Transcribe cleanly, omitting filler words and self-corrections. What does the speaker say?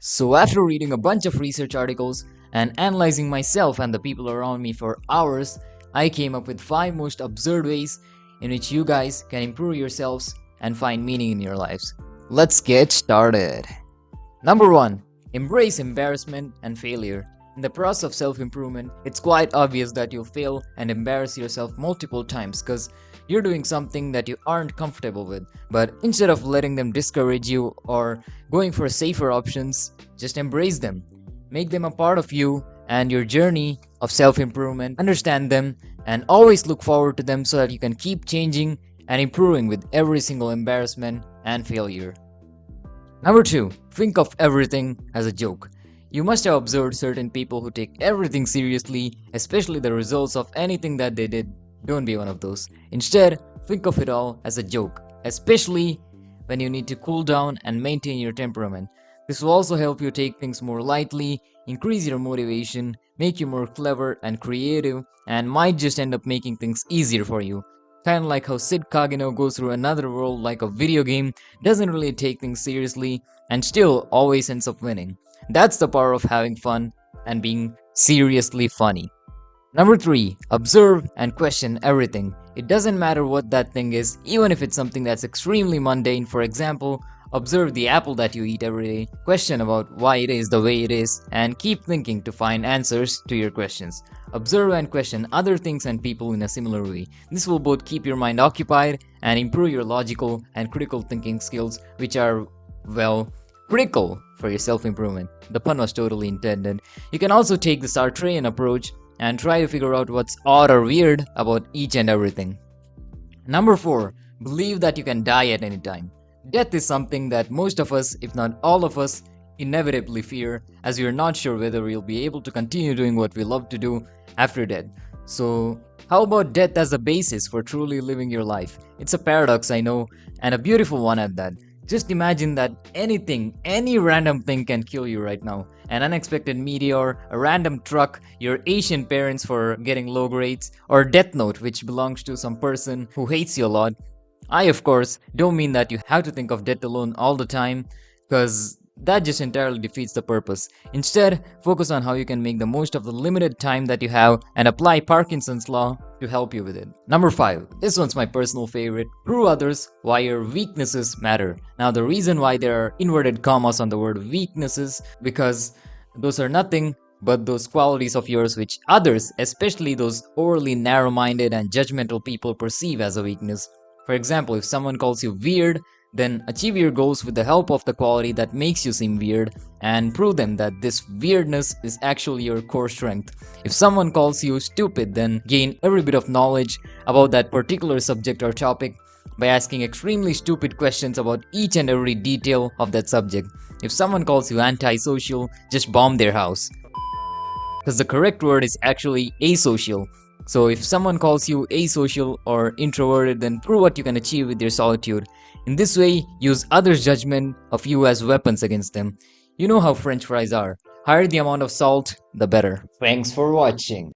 So after reading a bunch of research articles and analyzing myself and the people around me for hours, I came up with 5 most absurd ways in which you guys can improve yourselves and find meaning in your lives. Let's get started. Number 1. Embrace embarrassment and failure. In the process of self-improvement, it's quite obvious that you'll fail and embarrass yourself multiple times because you're doing something that you aren't comfortable with. But instead of letting them discourage you or going for safer options, just embrace them. Make them a part of you and your journey of self-improvement. Understand them and always look forward to them so that you can keep changing and improving with every single embarrassment and failure. Number 2. Think of everything as a joke. You must have observed certain people who take everything seriously, especially the results of anything that they did. Don't be one of those. Instead, think of it all as a joke, especially when you need to cool down and maintain your temperament. This will also help you take things more lightly, increase your motivation, make you more clever and creative, and might just end up making things easier for you. Kinda like how Sid Kageno goes through another world like a video game, doesn't really take things seriously, and still always ends up winning. That's the power of having fun and being seriously funny. Number 3. Observe and question everything. It doesn't matter what that thing is, even if it's something that's extremely mundane. For example, observe the apple that you eat every day, question about why it is the way it is, and keep thinking to find answers to your questions. Observe and question other things and people in a similar way. This will both keep your mind occupied and improve your logical and critical thinking skills, which are, well, critical for your self-improvement. The pun was totally intended. You can also take the Sartrean approach and try to figure out what's odd or weird about each and everything. Number 4. Believe that you can die at any time. Death is something that most of us, if not all of us, inevitably fear, as we are not sure whether we'll be able to continue doing what we love to do after death. So, how about death as a basis for truly living your life? It's a paradox, I know, and a beautiful one at that. Just imagine that anything, any random thing can kill you right now. An unexpected meteor, a random truck, your Asian parents for getting low grades, or Death Note, which belongs to some person who hates you a lot. I, of course, don't mean that you have to think of death alone all the time, because that just entirely defeats the purpose. Instead, focus on how you can make the most of the limited time that you have and apply Parkinson's law to help you with it. Number 5. This one's my personal favorite. Prove others why your weaknesses matter. Now, the reason why there are inverted commas on the word weaknesses, because those are nothing but those qualities of yours which others, especially those overly narrow-minded and judgmental people, perceive as a weakness. For example, if someone calls you weird, then achieve your goals with the help of the quality that makes you seem weird and prove them that this weirdness is actually your core strength. If someone calls you stupid, then gain every bit of knowledge about that particular subject or topic by asking extremely stupid questions about each and every detail of that subject. If someone calls you antisocial, just bomb their house. Because the correct word is actually asocial. So if someone calls you asocial or introverted, then prove what you can achieve with your solitude. In this way, use others' judgment of you as weapons against them. You know how French fries are. Higher the amount of salt, the better. Thanks for watching.